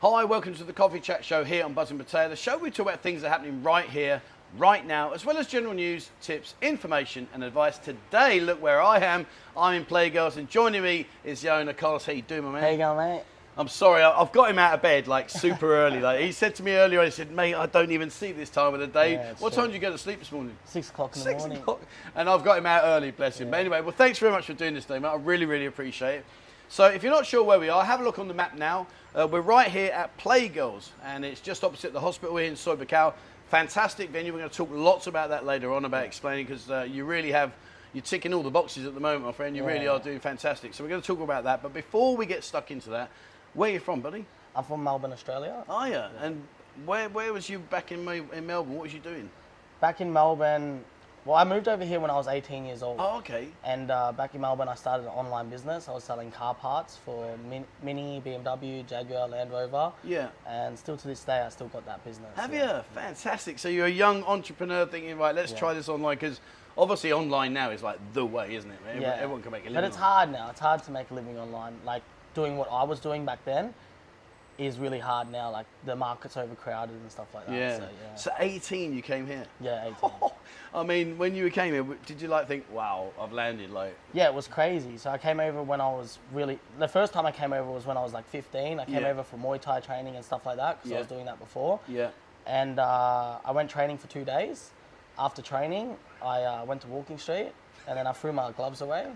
Hi, welcome to the Coffee Chat Show here on Buzzin' Pattaya, the show where we talk about things that are happening right here, right now, as well as general news, tips, information and advice. Today, look where I am. I'm in Playgirlz and joining me is the owner, Carlos. How you doing, my man? How you going, mate? I'm sorry, I've got him out of bed like super early. Like he said to me earlier, he said, mate, I don't even see this time of the day. Yeah, what time did you go to sleep this morning? 6 o'clock in the morning. 6 o'clock. And I've got him out early, bless him. But anyway, well, thanks very much for doing this today, mate. I really, really appreciate it. So if you're not sure where we are, have a look on the map now. We're right here at Playgirlz, and it's just opposite the hospital here in Soy Buakhao. Fantastic venue. We're going to talk lots about that later on, about explaining, because you're ticking all the boxes at the moment, my friend. You really are doing fantastic. So we're going to talk about that. But before we get stuck into that, where are you from, buddy? I'm from Melbourne, Australia. Oh, yeah. And where was you back in Melbourne? What was you doing? Back in Melbourne, well, I moved over here when I was 18 years old. Oh, okay. And back in Melbourne, I started an online business. I was selling car parts for Mini, BMW, Jaguar, Land Rover. Yeah. And still to this day, I still got that business. Have you? Fantastic. So you're a young entrepreneur thinking, right, let's try this online, because obviously online now is like the way, isn't it? Everyone can make a living. But it's hard now. It's hard to make a living online. Like doing what I was doing back then is really hard now. Like the market's overcrowded and stuff like that. Yeah. So 18, you came here? Yeah, 18. I mean, when you came here, did you think, wow, I've landed? Yeah, it was crazy. So I came over when I was the first time I came over was when I was like 15. I came over for Muay Thai training and stuff like that, because I was doing that before. Yeah. And I went training for 2 days. After training, I went to Walking Street, and then I threw my gloves away.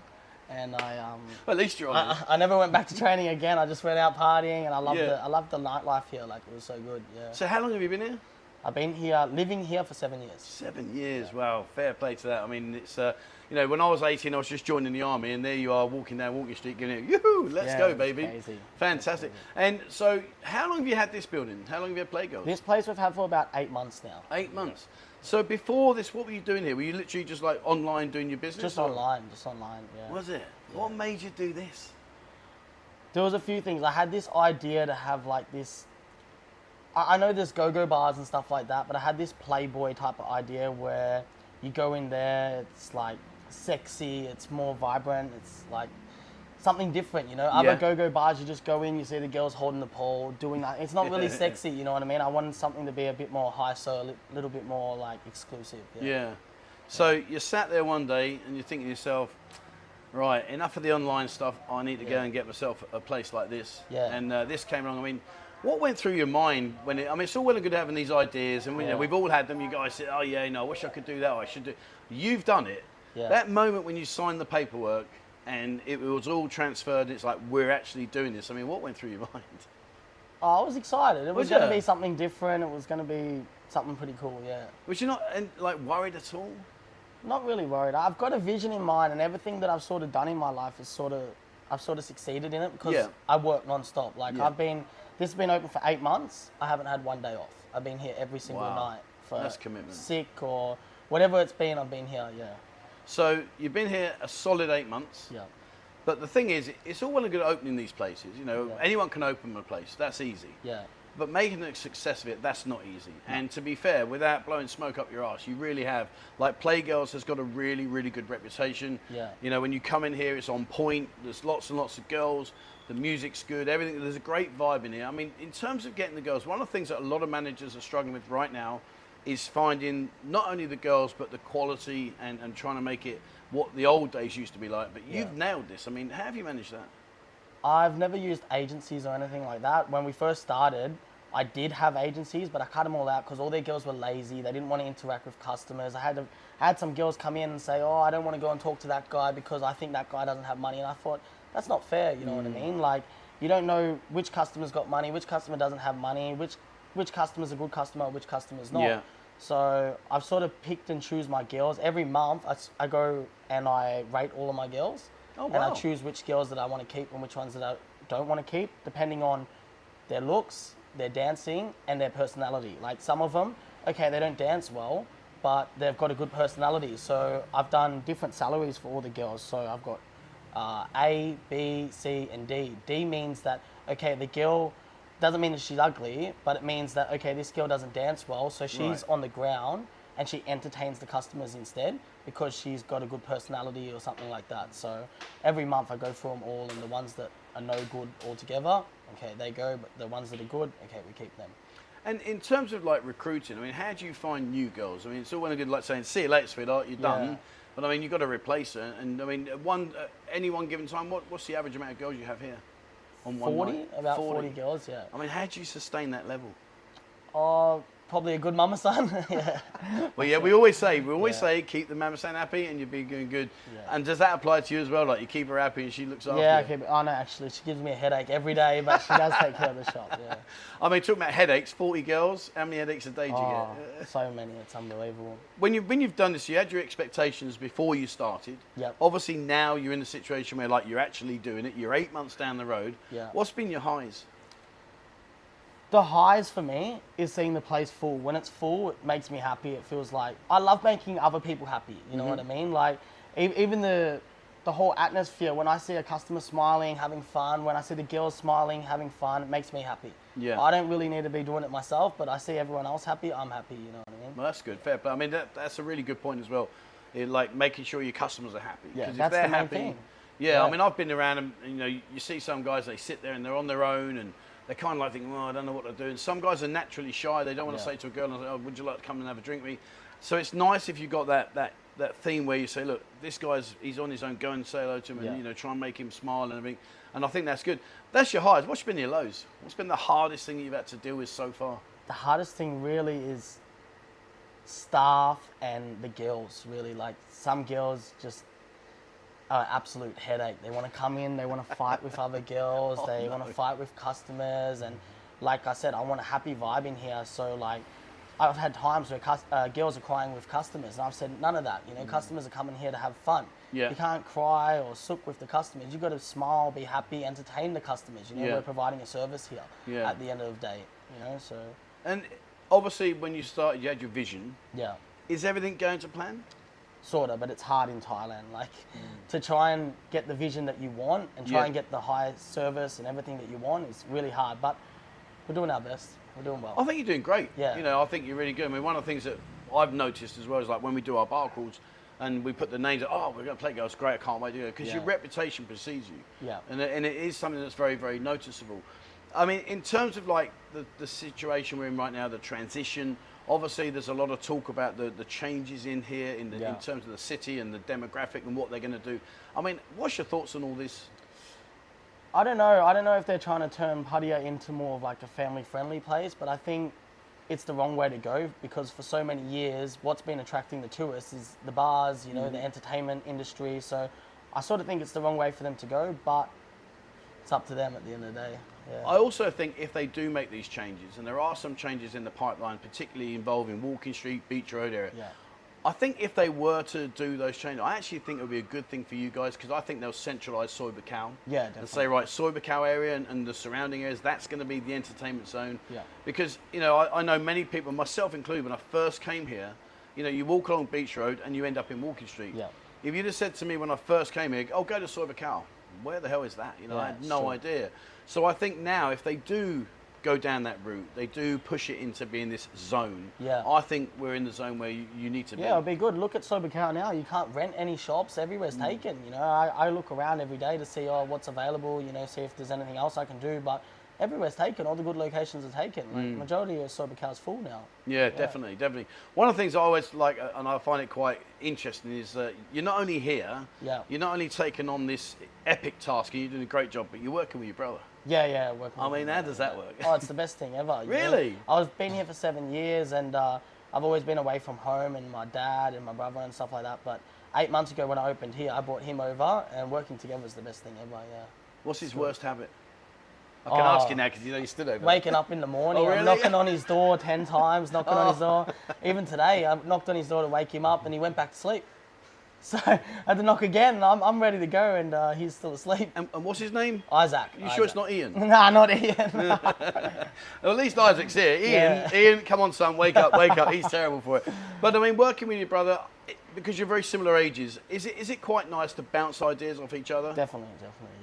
And well, at least you're on. I never went back to training again. I just went out partying, and I loved the nightlife here. Like, it was so good. Yeah. So how long have you been here? I've been here, living here for 7 years. 7 years. Yeah. Wow, fair play to that. I mean, it's when I was 18, I was just joining the army, and there you are walking down Walking Street, giving it, yoo-hoo, let's go, baby. Crazy. Fantastic. And so, how long have you had this building? How long have you had Playgirlz? This place we've had for about 8 months now. 8 months. So before this, what were you doing here? Were you literally just like online doing your business? Just online, yeah. Was it? Yeah. What made you do this? There was a few things. I had this idea to have like this, I know there's go-go bars and stuff like that, but I had this Playboy type of idea where you go in there, it's like sexy, it's more vibrant, it's like something different, you know? Other go-go bars, you just go in, you see the girls holding the pole, doing that. It's not really sexy, you know what I mean? I wanted something to be a bit more high, so a little bit more like exclusive. Yeah. So you sat there one day and you're thinking to yourself, right, enough of the online stuff, I need to go and get myself a place like this. Yeah. And this came along. I mean, what went through your mind when it's all well and good having these ideas, and we've all had them. You guys said, oh yeah, I wish I could do that, or I should do. You've done it. Yeah. That moment when you signed the paperwork and it was all transferred, it's like, we're actually doing this. I mean, what went through your mind? Oh, I was excited. It was going to be something different. It was going to be something pretty cool, yeah. Was you not worried at all? Not really worried. I've got a vision in mind, and everything that I've sort of done in my life is I've sort of succeeded in it, because I work non-stop. Like this has been open for 8 months. I haven't had one day off. I've been here every single night. That's commitment. Sick or whatever it's been, I've been here, yeah. So you've been here a solid 8 months. Yeah. But the thing is, it's all well and good opening these places. Anyone can open a place. That's easy. Yeah. But making a success of it, that's not easy. No. And to be fair, without blowing smoke up your arse, you really have. Like, Playgirlz has got a really, really good reputation. Yeah. When you come in here, it's on point. There's lots and lots of girls. The music's good. Everything. There's a great vibe in here. I mean, in terms of getting the girls, one of the things that a lot of managers are struggling with right now is finding not only the girls, but the quality and trying to make it what the old days used to be like. But you've nailed this. I mean, how have you managed that? I've never used agencies or anything like that. When we first started, I did have agencies, but I cut them all out because all their girls were lazy. They didn't want to interact with customers. I had some girls come in and say, oh, I don't want to go and talk to that guy because I think that guy doesn't have money. And I thought, that's not fair, you know what I mean? Like, you don't know which customer's got money, which customer doesn't have money, which customer's a good customer, which customer's not. Yeah. So I've sort of picked and choose my girls. Every month, I go and I rate all of my girls. Oh, wow. And I choose which girls that I want to keep and which ones that I don't want to keep, depending on their looks, their dancing, and their personality. Like, some of them, okay, they don't dance well, but they've got a good personality. So I've done different salaries for all the girls. So I've got A, B, C, and D. D means that, okay, the girl doesn't mean that she's ugly, but it means that, okay, this girl doesn't dance well, so she's on the ground and she entertains the customers instead because she's got a good personality or something like that. So every month I go through them all, and the ones that are no good altogether, okay, they go. But the ones that are good, okay, we keep them. And in terms of like recruiting, I mean, how do you find new girls? I mean, it's all well and good like saying, "See you later, sweetheart, you're done." But I mean, you've got to replace her. And I mean, any one given time, what's the average amount of girls you have here on one 40, night? about 40 girls, yeah. I mean, how do you sustain that level? Probably a good mama son. Yeah. Well, yeah, we always say keep the mama san happy and you'll be doing good. Yeah. And does that apply to you as well? Like you keep her happy and she looks after you? Yeah, oh no, actually, she gives me a headache every day, but she does take care of the shop, yeah. I mean, talking about headaches, 40 girls, how many headaches a day do you get? So many, it's unbelievable. When you've done this, you had your expectations before you started. Yep. Obviously now you're in a situation where like you're actually doing it, you're 8 months down the road. Yeah. What's been your highs? The highs for me is seeing the place full. When it's full, it makes me happy. It feels like I love making other people happy. You know what I mean? Like even the whole atmosphere. When I see a customer smiling, having fun, when I see the girls smiling, having fun, it makes me happy. Yeah. I don't really need to be doing it myself, but I see everyone else happy. I'm happy. You know what I mean? Well, that's good, fair. But I mean, that's a really good point as well. Like making sure your customers are happy. Yeah, if that's they're the main happy, thing. Yeah, I mean, I've been around and you know, you see some guys, they sit there and they're on their own and they're kind of like thinking, well, I don't know what to do. And some guys are naturally shy. They don't want to say to a girl, oh, would you like to come and have a drink with me? So it's nice if you've got that theme where you say, look, this he's on his own, go and say hello to him and, you know, try and make him smile and everything. And I think that's good. That's your highs. What's been your lows? What's been the hardest thing you've had to deal with so far? The hardest thing really is staff and the girls, really. Like some girls just absolute headache. They want to come in, they want to fight with other girls, they want to fight with customers, and like I said, I want a happy vibe in here. So like, I've had times where girls are crying with customers, and I've said none of that. You know, customers are coming here to have fun. Yeah. You can't cry or sook with the customers. You've got to smile, be happy, entertain the customers. You know, we're providing a service here at the end of the day. You know, so. And obviously, when you started, you had your vision. Yeah. Is everything going to plan? Sort of, but it's hard in Thailand. Like, to try and get the vision that you want and try and get the high service and everything that you want is really hard. But we're doing our best. We're doing well. I think you're doing great. Yeah. You know, I think you're really good. I mean, one of the things that I've noticed as well is like when we do our bar calls and we put the names, we're going to Playgirlz, great, I can't wait to do it. Because your reputation precedes you. Yeah. And it is something that's very, very noticeable. I mean, in terms of like the situation we're in right now, the transition, obviously there's a lot of talk about the changes in here in terms of the city and the demographic and what they're going to do. I mean, what's your thoughts on all this? I don't know. I don't know if they're trying to turn Pattaya into more of like a family-friendly place, but I think it's the wrong way to go because for so many years, what's been attracting the tourists is the bars, you know, the entertainment industry. So I sort of think it's the wrong way for them to go, but it's up to them at the end of the day. Yeah. I also think if they do make these changes, and there are some changes in the pipeline, particularly involving Walking Street, Beach Road area, I think if they were to do those changes, I actually think it would be a good thing for you guys because I think they'll centralise Soi Buakhao. Yeah, definitely. And say, right, Soi Buakhao area and the surrounding areas, that's going to be the entertainment zone. Yeah. Because, you know, I know many people, myself included, when I first came here, you know, you walk along Beach Road and you end up in Walking Street. Yeah. If you'd have said to me when I first came here, go to Soi Buakhao, where the hell is that? You know, I had no idea. So I think now if they do go down that route, they do push it into being this zone. Yeah. I think we're in the zone where you need to be. Yeah, it'll be good. Look at Soi Buakhao now. You can't rent any shops. Everywhere's taken. You know, I look around every day to see what's available. You know, see if there's anything else I can do. But everywhere's taken. All the good locations are taken. Like majority of Soi Buakhao's full now. Yeah, definitely. One of the things I always like, and I find it quite interesting, is that you're not only here. Yeah. You're not only taking on this epic task, and you're doing a great job, but you're working with your brother. Yeah, working. I mean, how does that work? Oh, it's the best thing ever. Really? You know? I've been here for 7 years, and I've always been away from home and my dad and my brother and stuff like that. But 8 months ago when I opened here, I brought him over, and working together is the best thing ever. Yeah. What's his worst habit? I can ask you now because you know you stood over. Waking up in the morning, really? I'm knocking on his door 10 times, knocking on his door. Even today, I knocked on his door to wake him up, and he went back to sleep. So I had to knock again, and I'm ready to go, and he's still asleep. And what's his name? Isaac. You sure it's not Ian? Nah, not Ian. Well, at least Isaac's here. Ian, come on, son, wake up. He's terrible for it. But I mean, working with your brother, because you're very similar ages, is it quite nice to bounce ideas off each other? Definitely,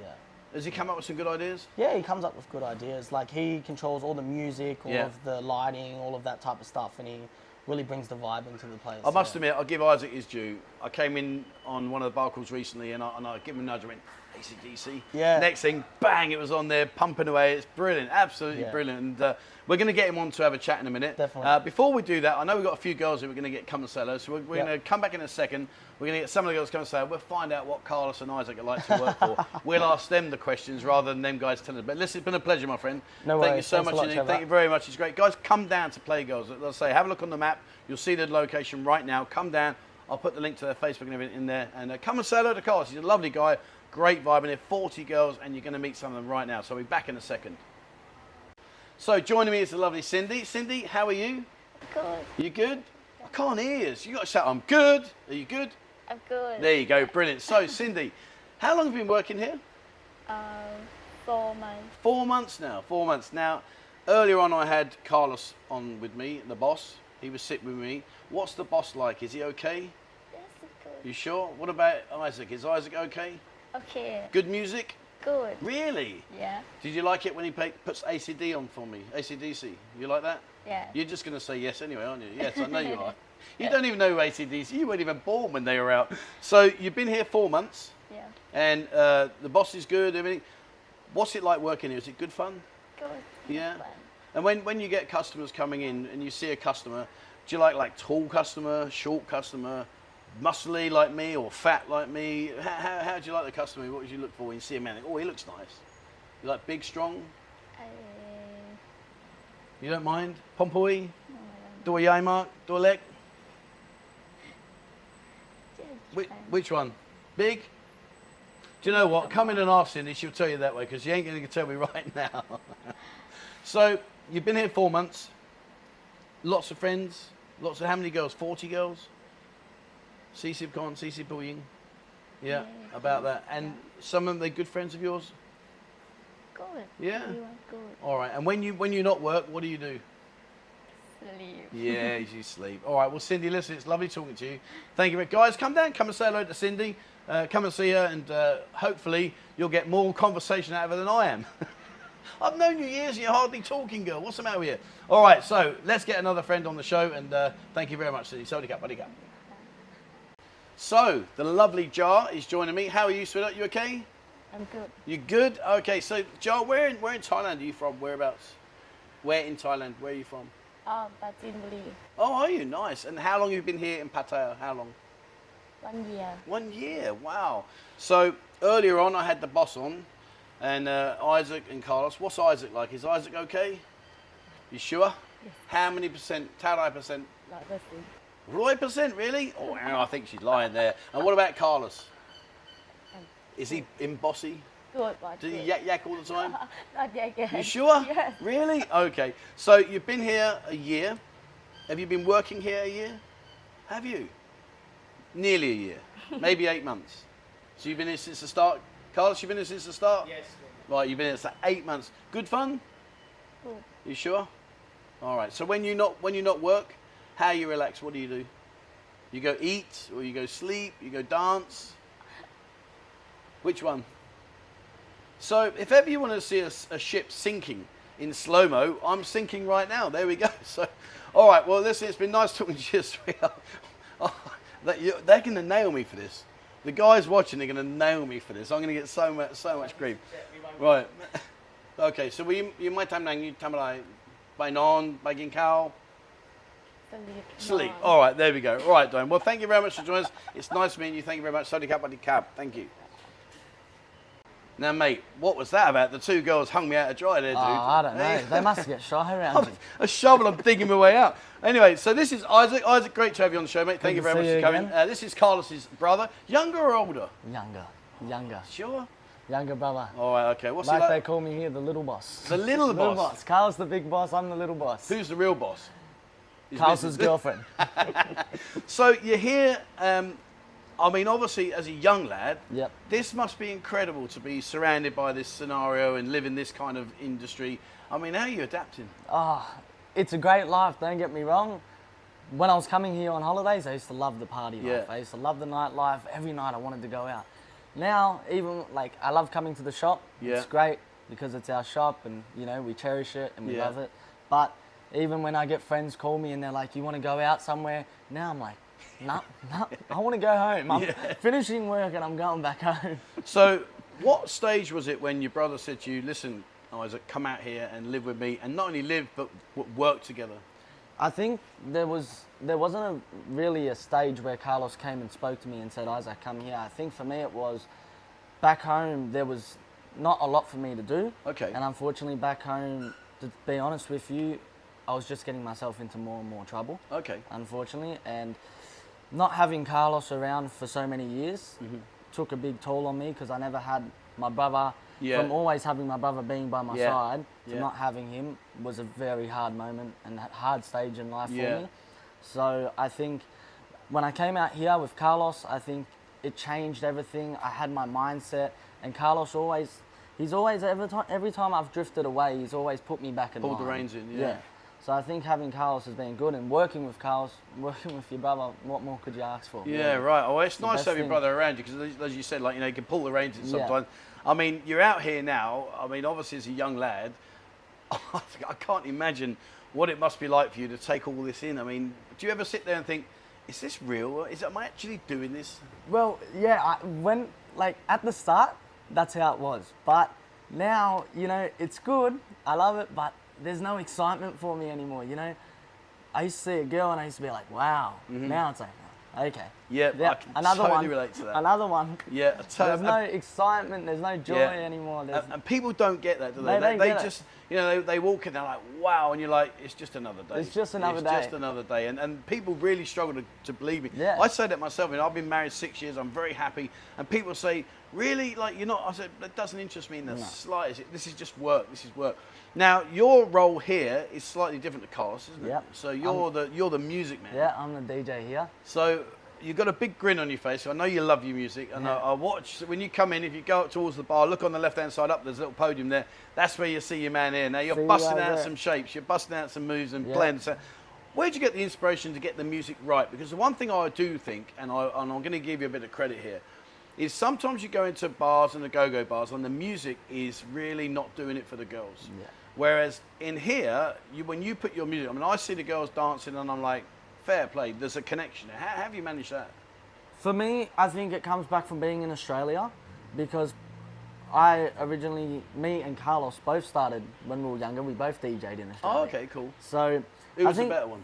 yeah. Has he come up with some good ideas? Yeah, he comes up with good ideas. Like, he controls all the music, all of the lighting, all of that type of stuff, and he really brings the vibe into the place. I must admit, I'll give Isaac his due. I came in on one of the bar calls recently, and I give him a nudge. I went, AC/DC. Yeah. Next thing, bang, it was on there, pumping away. It's brilliant, absolutely brilliant. And we're going to get him on to have a chat in a minute. Definitely. Before we do that, I know we've got a few girls that we're going to get come and say hello, so we're going to come back in a second. We're going to get some of the girls to come and say, we'll find out what Carlos and Isaac are like to work for. We'll ask them the questions rather than them guys telling us. But listen, it's been a pleasure, my friend. No worries. Thank you so much indeed. Thank you very much. It's great. Guys, come down to Playgirlz. Let's say, have a look on the map. You'll see the location right now. Come down. I'll put the link to their Facebook and everything in there. And come and say hello to Carlos. He's a lovely guy. Great vibe in there. 40 girls, and you're going to meet some of them right now. So I'll be back in a second. So joining me is the lovely Cindy. Cindy, how are you? Good. You good? I can't hear you. So you got to shout, I'm good. Are you good? I'm good. There you go. Brilliant. So, Cindy, how long have you been working here? 4 months. 4 months now. 4 months. Now, earlier on I had Carlos on with me, the boss. He was sitting with me. What's the boss like? Is he okay? Yes, good. You sure? What about Isaac? Is Isaac okay? Okay. Good music? Good. Really? Yeah. Did you like it when he puts ACD on for me? ACDC? You like that? Yeah. You're just going to say yes anyway, aren't you? Yes, I know you are. You don't even know who ACDC. You weren't even born when they were out. So you've been here 4 months. Yeah. And the boss is good, everything. What's it like working here? Is it good fun? Good. Yeah. Fun. And when you get customers coming in and you see a customer, do you like tall customer, short customer, muscly like me or fat like me? How do you like the customer? What would you look for when you see a man? Oh, he looks nice. You like big, strong? You don't mind? Pompoi? Do a yay mark? Do a leg? Which one? Big? Do you know what? Come in and ask Cindy, she'll tell you that way, because she ain't going to tell me right now. So, you've been here 4 months. Lots of friends. Lots of, how many girls? 40 girls? CC Con, CC Puying. Yeah, about that. And some of them, they're good friends of yours? Good. Yeah? You are good. All right. And when you not work, what do you do? Sleep. Yeah, you sleep. All right. Well, Cindy, listen, it's lovely talking to you. Thank you. Guys, come down. Come and say hello to Cindy. Come and see her, and hopefully you'll get more conversation out of her than I am. I've known you years and you're hardly talking, girl. What's the matter with you? All right. So let's get another friend on the show, and thank you very much, Cindy. Sawasdee ka, buddy ka. So the lovely Jar is joining me. How are you, sweetheart? You okay? I'm good. You good? Okay. So Jar, where in Thailand are you from? Whereabouts? Where in Thailand? Where are you from? That's in Bali. Oh, are you? Nice. And how long have you been here in Pattaya? How long? 1 year. 1 year. Wow. So earlier on, I had the boss on, and Isaac and Carlos. What's Isaac like? Is Isaac okay? You sure? Yes. How many percent? Tarai percent? Like this thing. 100%, really? Oh, I think she's lying there. And what about Carlos? Is he in bossy? Good, but Does he good. yak all the time? Not yet. Good. You sure? Yes. Really? Okay. So you've been here a year. Have you been working here a year? Have you? Nearly a year. Maybe 8 months. So you've been here since the start. Carlos, you've been here since the start? Yes. Right, you've been here for 8 months. Good fun? Good. You sure? All right. So when you not work, how you relax? What do? You go eat, or you go sleep, you go dance? Which one? So if ever you want to see a ship sinking in slow-mo, I'm sinking right now. There we go. So, all right. Well, listen, it's been nice talking to you, sweetheart. They're going to nail me for this. The guys watching are going to nail me for this. I'm going to get so much grief. Right. Okay. So you might time nang you time like by non by gin cow. Sleep. All right. There we go. All right, Don. Well, thank you very much for joining us. It's nice meeting you. Thank you very much. Sawasdee ka, buddy cab. Thank you. Now, mate, what was that about? The two girls hung me out to dry there, dude. I don't know. They must get shy around you. A shovel, I'm digging my way out. Anyway, so this is Isaac. Isaac, great to have you on the show, mate. Thank you very much for coming. This is Carlos's brother. Younger or older? Younger. Sure? Younger brother. All right, okay. What's he Like like? they call me here, the little boss. The little boss? Little boss. Carl's the big boss, I'm the little boss. Who's the real boss? Carl's girlfriend. So you're here, I mean, obviously, as a young lad, Yep. this must be incredible to be surrounded by this scenario and live in this kind of industry. I mean, how are you adapting? It's a great life, don't get me wrong. When I was coming here on holidays, I used to love the party life. I used to love the nightlife. Every night I wanted to go out. Now, even like, I love coming to the shop. It's great because it's our shop and, you know, we cherish it and we love it. But even when I get friends call me and they're like, you want to go out somewhere? Now I'm like, no, I want to go home. I'm finishing work and I'm going back home. So What stage was it when your brother said to you, listen, Isaac, come out here and live with me, and not only live, but work together? I think there wasn't really a stage where Carlos came and spoke to me and said, Isaac, come here. I think for me it was, back home, there was not a lot for me to do. Okay. And unfortunately back home, to be honest with you, I was just getting myself into more and more trouble. Okay. Unfortunately. And not having Carlos around for so many years took a big toll on me, because I never had my brother. From always having my brother being by my side to not having him was a very hard moment and a hard stage in life for me. So I think when I came out here with Carlos, I think it changed everything. I had my mindset, and Carlos every time I've drifted away, he's always put me back in line. Pulled the reins in, So I think having Carlos has been good, and working with Carlos, working with your brother, what more could you ask for? Yeah, right. Oh, it's nice to have your brother around you, because as you said, like, you can pull the reins in sometimes. I mean, you're out here now. I mean, obviously as a young lad, I can't imagine what it must be like for you to take all this in. I mean, do you ever sit there and think, is this real? Am I actually doing this? Well, yeah, at the start, that's how it was. But now, it's good. I love it, but there's no excitement for me anymore, I used to see a girl and I used to be like, wow. Now it's like, okay. Yeah, I can totally relate to that. Another one. Yeah, there's no excitement, there's no joy anymore. And people don't get that, do they? They just, they walk in, they're like, wow, and you're like, it's just another day. It's just another day. It's just another day. And people really struggle to believe me. Yeah. I say that myself. I've been married 6 years, I'm very happy. And people say, really? Like, you're not? I said, that doesn't interest me in the slightest. This is just work. This is work. Now, your role here is slightly different to Carlos, isn't it? Yeah. So you're the music man. Yeah, I'm the DJ here. So you've got a big grin on your face. I know you love your music, and I watch when you come in. If you go up towards the bar, look on the left-hand side up. There's a little podium there. That's where you see your man here. Now you're busting out some shapes. You're busting out some moves and blends. So where'd you get the inspiration to get the music right? Because the one thing I do think, and I'm going to give you a bit of credit here, is sometimes you go into bars and the go-go bars, and the music is really not doing it for the girls. Yeah. Whereas in here, when you put your music, I mean, I see the girls dancing, and I'm like, fair play. There's a connection. How have you managed that? For me, I think it comes back from being in Australia, because me and Carlos both started when we were younger. We both DJ'd in Australia. Oh, okay, cool. So who was the better one?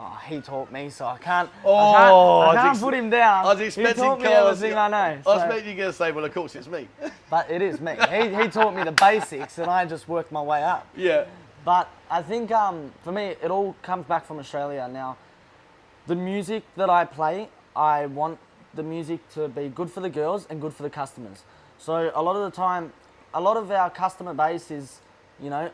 Oh, he taught me, so I can't put him down. I was expecting he taught me everything I know. I was expecting you going to say, well, of course it's me. But it is me. He taught me the basics, and I just worked my way up. Yeah. But I think for me, it all comes back from Australia. Now, the music that I play, I want the music to be good for the girls and good for the customers. So a lot of the time, a lot of our customer base is,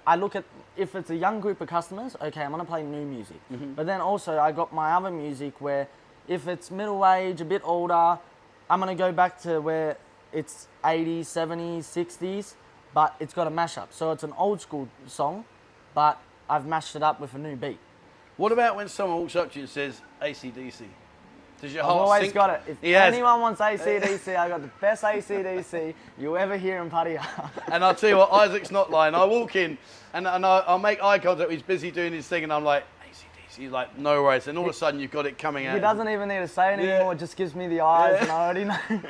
I look at, if it's a young group of customers, okay, I'm going to play new music. But then also I got my other music where if it's middle age, a bit older, I'm going to go back to where it's 80s, 70s, 60s, but it's got a mashup. So it's an old school song, but I've mashed it up with a new beat. What about when someone walks up to you and says, AC/DC? Does your I've heart always sink? got it. If anyone wants AC/DC, I got the best AC/DC you'll ever hear in Pattaya. And I'll tell you what, Isaac's not lying. I walk in and I'll make eye contact. He's busy doing his thing, and I'm like, AC/DC. He's like, no worries. And all of a sudden, you've got it coming out. He doesn't even need to say it anymore. It just gives me the eyes, and I already know.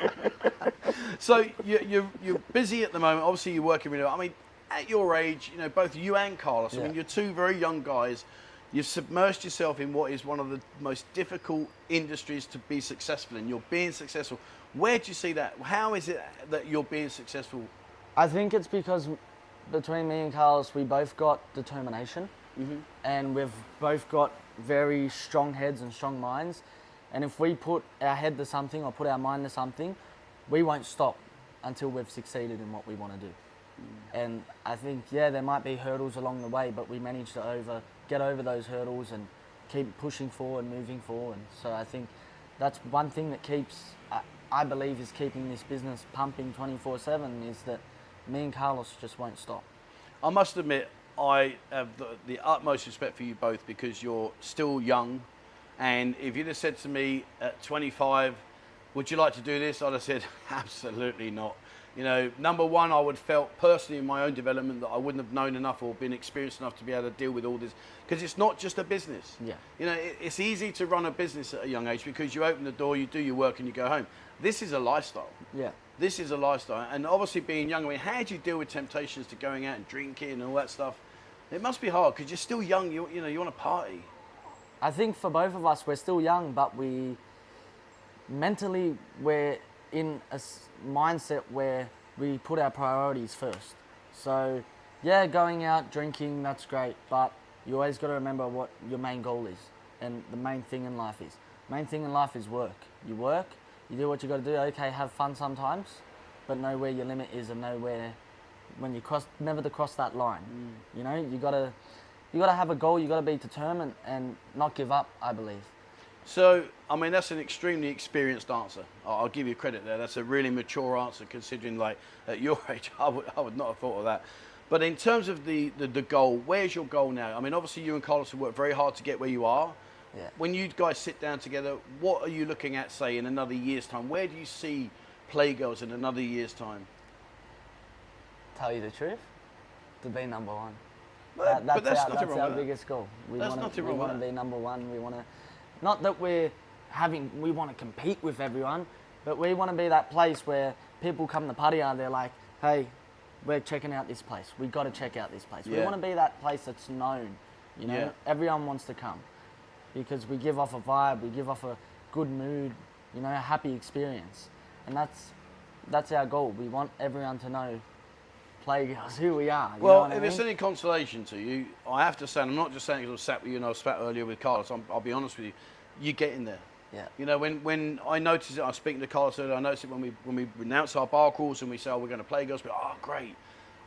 So you're busy at the moment. Obviously, you're working really well. I mean, at your age, both you and Carlos. I mean, you're two very young guys. You've submerged yourself in what is one of the most difficult industries to be successful in. You're being successful. Where do you see that? How is it that you're being successful? I think it's because between me and Carlos, we both got determination, and we've both got very strong heads and strong minds. And if we put our head to something or put our mind to something, we won't stop until we've succeeded in what we want to do. And I think, there might be hurdles along the way, but we manage to get over those hurdles and keep pushing forward, moving forward. So I think that's one thing that I believe is keeping this business pumping 24/7, is that me and Carlos just won't stop. I must admit, I have the utmost respect for you both, because you're still young. And if you'd have said to me at 25, would you like to do this? I'd have said, absolutely not. You know, number one, I would felt personally in my own development that I wouldn't have known enough or been experienced enough to be able to deal with all this, because it's not just a business. Yeah. You know, it's easy to run a business at a young age because you open the door, you do your work, and you go home. This is a lifestyle. Yeah. This is a lifestyle, and obviously being young, I mean, how do you deal with temptations to going out and drinking and all that stuff? It must be hard because you're still young. You know, you want to party. I think for both of us, we're still young, but mentally we're in a mindset where we put our priorities first. So, yeah, going out, drinking, that's great, but you always got to remember what your main goal is and the main thing in life is. Main thing in life is work. You work, you do what you got to do. Okay, have fun sometimes, but know where your limit is and know where, when you cross, never to cross that line. You know, you got to have a goal. You got to be determined and not give up, I believe. So, I mean, that's an extremely experienced answer. I'll give you credit there. That's a really mature answer considering, like, at your age, I would not have thought of that. But in terms of the goal, where's your goal now? I mean, obviously you and Carlos have worked very hard to get where you are. Yeah. When you guys sit down together, what are you looking at, say, in another year's time? Where do you see Playgirlz in another year's time? Tell you the truth, to be number one. But that's our biggest goal. We want to be number one. We want to, not that we want to compete with everyone, but we want to be that place where people come to Pattaya, they're like, hey, we're checking out this place. We got to check out this place. We want to be that place that's known. You know, everyone wants to come because we give off a vibe, we give off a good mood, you know, a happy experience, and that's our goal. We want everyone to know Playgirlz, who we are. Well, if it's any consolation to you, I have to say, and I'm not just saying because I was sat with you and I was sat earlier with Carlos, I'll be honest with you, you get in there. Yeah. You know, when I noticed it, I was speaking to Carlos earlier, I noticed it when we announce our bar calls and we say, oh, we're going to Playgirlz, but oh, great.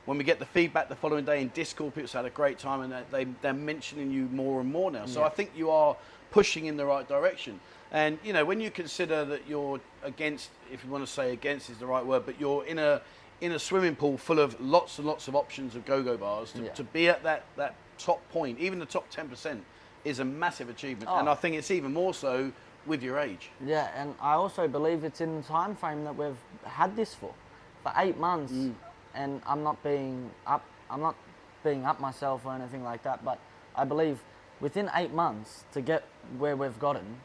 When we get the feedback the following day in Discord, people say had a great time and they're mentioning you more and more now. So I think you are pushing in the right direction. And, you know, when you consider that you're against, if you want to say against is the right word, but you're in a swimming pool full of lots and lots of options of go-go bars, to be at that top point, even the top 10%, is a massive achievement. And I think it's even more so with your age. Yeah, and I also believe it's in the time frame that we've had this for 8 months, and I'm not being up myself or anything like that, but I believe within 8 months to get where we've gotten,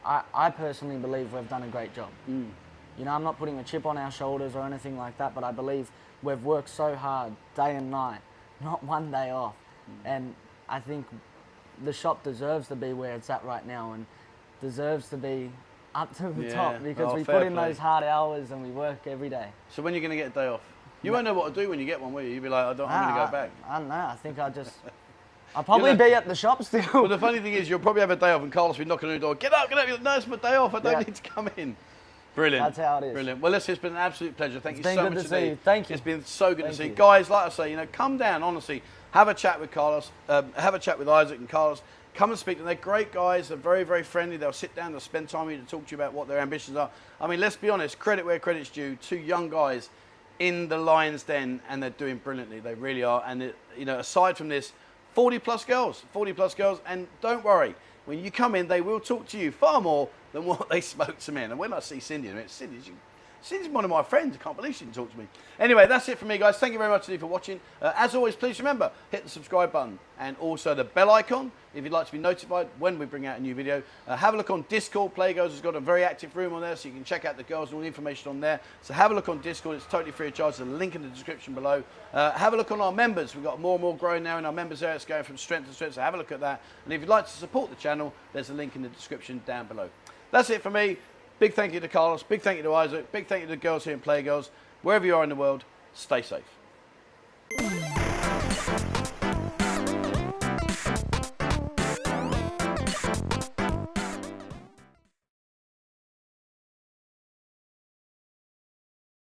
I personally believe we've done a great job. You know, I'm not putting a chip on our shoulders or anything like that, but I believe we've worked so hard day and night, not one day off. And I think the shop deserves to be where it's at right now and deserves to be up to the top because we put in those hard hours and we work every day. So when are you going to get a day off? You won't know what to do when you get one, will you? You'll be like, I'm going to go back. I don't know. I think I'll probably be at the shop still. Well, the funny thing is, you'll probably have a day off and Carlos will be knocking on the door. Get up, get up. You're like, no, it's my day off. I don't need to come in. Brilliant. That's how it is. Brilliant. Well, listen, it's been an absolute pleasure. Thank you so much. It's been good to see you. Thank you. It's been so good to see you. Guys, like I say, you know, come down, honestly. Have a chat with Carlos. Have a chat with Isaac and Carlos. Come and speak to them. They're great guys. They're very, very friendly. They'll sit down. They'll spend time with you to talk to you about what their ambitions are. I mean, let's be honest. Credit where credit's due. 2 young guys in the lion's den, and they're doing brilliantly. They really are. And, you know, aside from this, 40-plus girls. 40-plus girls. And don't worry. When you come in, they will talk to you far more than what they spoke to me. And when I see Cindy, Cindy's one of my friends. I can't believe she can talk to me. Anyway, that's it from me, guys. Thank you very much indeed for watching. As always, please remember, hit the subscribe button and also the bell icon if you'd like to be notified when we bring out a new video. Have a look on Discord. Playgirlz has got a very active room on there, so you can check out the girls and all the information on there. So have a look on Discord. It's totally free of charge. There's a link in the description below. Have a look on our members. We've got more and more growing now in our members area. It's going from strength to strength, so have a look at that. And if you'd like to support the channel, there's a link in the description down below. That's it for me. Big thank you to Carlos, big thank you to Isaac, big thank you to the girls here in Playgirlz. Wherever you are in the world, stay safe.